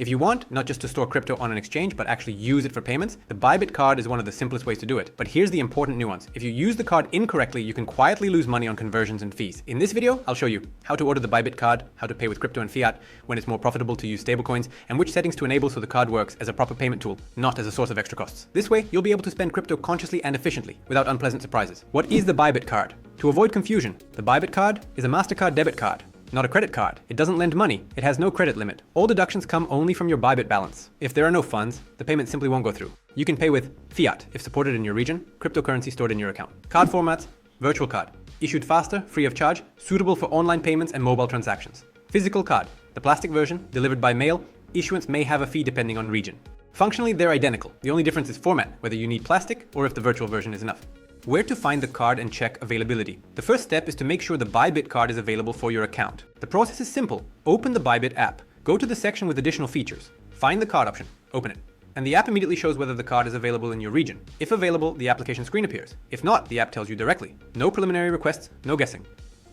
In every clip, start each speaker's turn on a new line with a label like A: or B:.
A: If you want not just to store crypto on an exchange, but actually use it for payments, the Bybit Card is one of the simplest ways to do it. But here's the important nuance. If you use the card incorrectly, you can quietly lose money on conversions and fees. In this video, I'll show you how to order the Bybit Card, how to pay with crypto and fiat when it's more profitable to use stablecoins, and which settings to enable so the card works as a proper payment tool, not as a source of extra costs. This way, you'll be able to spend crypto consciously and efficiently, without unpleasant surprises. What is the Bybit Card? To avoid confusion, the Bybit Card is a MasterCard debit card, not a credit card. It doesn't lend money. It has no credit limit. All deductions come only from your Bybit balance. If there are no funds, the payment simply won't go through. You can pay with fiat if supported in your region, cryptocurrency stored in your account. Card formats, virtual card. Issued faster, free of charge, suitable for online payments and mobile transactions. Physical card, the plastic version, delivered by mail. Issuance may have a fee depending on region. Functionally, they're identical. The only difference is format, whether you need plastic or if the virtual version is enough. Where to find the card and check availability. The first step is to make sure the Bybit Card is available for your account. The process is simple. Open the Bybit app. Go to the section with additional features. Find the card option. Open it. And the app immediately shows whether the card is available in your region. If available, the application screen appears. If not, the app tells you directly. No preliminary requests, no guessing.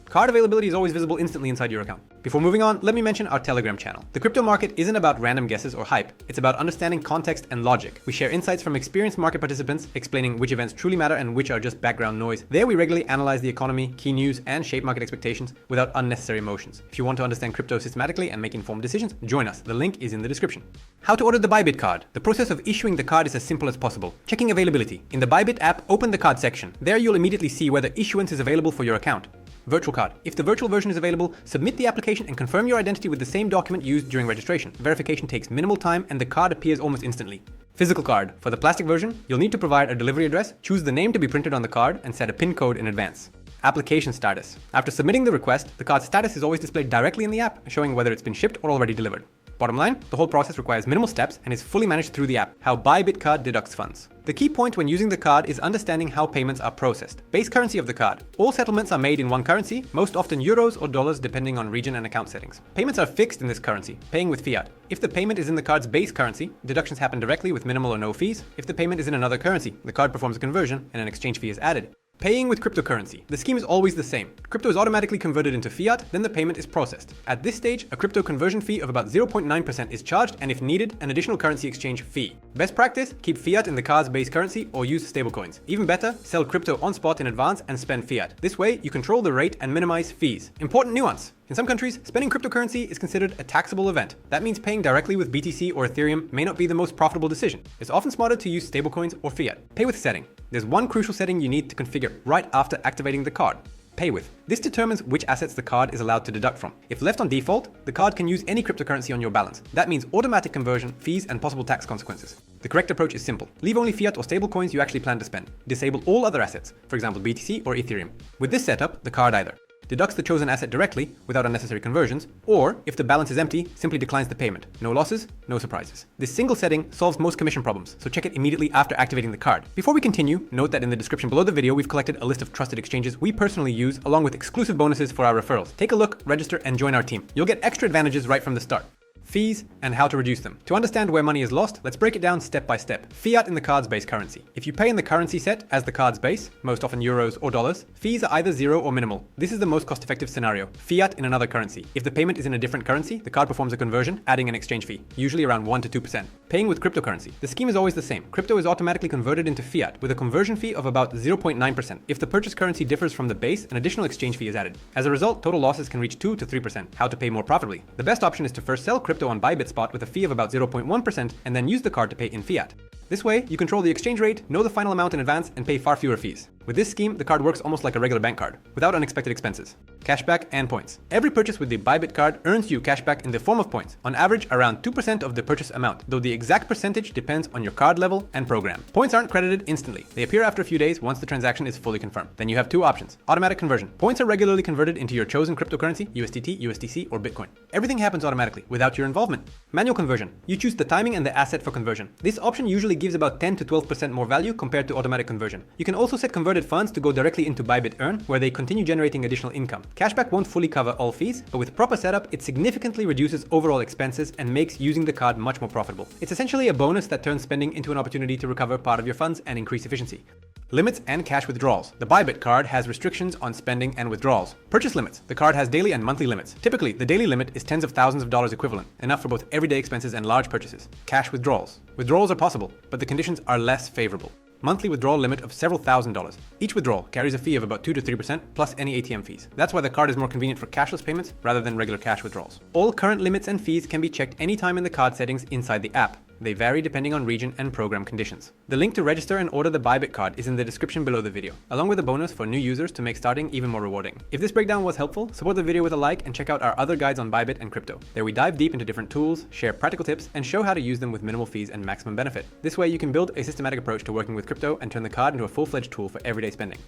A: Card availability is always visible instantly inside your account. Before moving on, let me mention our Telegram channel. The crypto market isn't about random guesses or hype. It's about understanding context and logic. We share insights from experienced market participants, explaining which events truly matter and which are just background noise. There we regularly analyze the economy, key news, and shape market expectations without unnecessary emotions. If you want to understand crypto systematically and make informed decisions, join us. The link is in the description. How to order the Bybit Card. The process of issuing the card is as simple as possible. Checking availability. In the Bybit app, open the card section. There you'll immediately see whether issuance is available for your account. Virtual card. If the virtual version is available, submit the application and confirm your identity with the same document used during registration. Verification takes minimal time and the card appears almost instantly. Physical card. For the plastic version, you'll need to provide a delivery address, choose the name to be printed on the card, and set a PIN code in advance. Application status. After submitting the request, the card's status is always displayed directly in the app, showing whether it's been shipped or already delivered. Bottom line, the whole process requires minimal steps and is fully managed through the app. How Bybit Card deducts funds. The key point when using the card is understanding how payments are processed. Base currency of the card. All settlements are made in one currency, most often euros or dollars depending on region and account settings. Payments are fixed in this currency, paying with fiat. If the payment is in the card's base currency, deductions happen directly with minimal or no fees. If the payment is in another currency, the card performs a conversion and an exchange fee is added. Paying with cryptocurrency. The scheme is always the same. Crypto is automatically converted into fiat, then the payment is processed. At this stage, a crypto conversion fee of about 0.9% is charged, and if needed, an additional currency exchange fee. Best practice, keep fiat in the card's base currency or use stablecoins. Even better, sell crypto on spot in advance and spend fiat. This way, you control the rate and minimize fees. Important nuance. In some countries, spending cryptocurrency is considered a taxable event. That means paying directly with BTC or Ethereum may not be the most profitable decision. It's often smarter to use stablecoins or fiat. Pay with setting. There's one crucial setting you need to configure right after activating the card. Pay with. This determines which assets the card is allowed to deduct from. If left on default, the card can use any cryptocurrency on your balance. That means automatic conversion, fees, and possible tax consequences. The correct approach is simple. Leave only fiat or stablecoins you actually plan to spend. Disable all other assets, for example BTC or Ethereum. With this setup, the card either deducts the chosen asset directly without unnecessary conversions, or if the balance is empty, simply declines the payment. No losses, no surprises. This single setting solves most commission problems, so check it immediately after activating the card. Before we continue, note that in the description below the video, we've collected a list of trusted exchanges we personally use, along with exclusive bonuses for our referrals. Take a look, register, and join our team. You'll get extra advantages right from the start. Fees, and how to reduce them. To understand where money is lost, let's break it down step by step. Fiat in the card's base currency. If you pay in the currency set as the card's base, most often euros or dollars, fees are either zero or minimal. This is the most cost-effective scenario. Fiat in another currency. If the payment is in a different currency, the card performs a conversion, adding an exchange fee, usually around 1 to 2%. Paying with cryptocurrency. The scheme is always the same. Crypto is automatically converted into fiat with a conversion fee of about 0.9%. If the purchase currency differs from the base, an additional exchange fee is added. As a result, total losses can reach 2 to 3%. How to pay more profitably. The best option is to first sell crypto on Bybit spot with a fee of about 0.1% and then use the card to pay in fiat. This way, you control the exchange rate, know the final amount in advance, and pay far fewer fees. With this scheme, the card works almost like a regular bank card, without unexpected expenses. Cashback and points. Every purchase with the Bybit Card earns you cashback in the form of points, on average around 2% of the purchase amount, though the exact percentage depends on your card level and program. Points aren't credited instantly. They appear after a few days once the transaction is fully confirmed. Then you have two options. Automatic conversion. Points are regularly converted into your chosen cryptocurrency, USDT, USDC, or Bitcoin. Everything happens automatically, without your involvement. Manual conversion. You choose the timing and the asset for conversion. This option usually gives about 10 to 12% more value compared to automatic conversion. You can also set converted funds to go directly into Bybit Earn, where they continue generating additional income. Cashback won't fully cover all fees, but with proper setup, it significantly reduces overall expenses and makes using the card much more profitable. It's essentially a bonus that turns spending into an opportunity to recover part of your funds and increase efficiency. Limits and cash withdrawals. The Bybit Card has restrictions on spending and withdrawals. Purchase limits. The card has daily and monthly limits. Typically, the daily limit is tens of thousands of dollars equivalent, enough for both everyday expenses and large purchases. Cash withdrawals. Withdrawals are possible, but the conditions are less favorable. Monthly withdrawal limit of several $1,000s. Each withdrawal carries a fee of about 2 to 3% plus any ATM fees. That's why the card is more convenient for cashless payments rather than regular cash withdrawals. All current limits and fees can be checked anytime in the card settings inside the app. They vary depending on region and program conditions. The link to register and order the Bybit Card is in the description below the video, along with a bonus for new users to make starting even more rewarding. If this breakdown was helpful, support the video with a like and check out our other guides on Bybit and crypto. There we dive deep into different tools, share practical tips, and show how to use them with minimal fees and maximum benefit. This way you can build a systematic approach to working with crypto and turn the card into a full-fledged tool for everyday spending.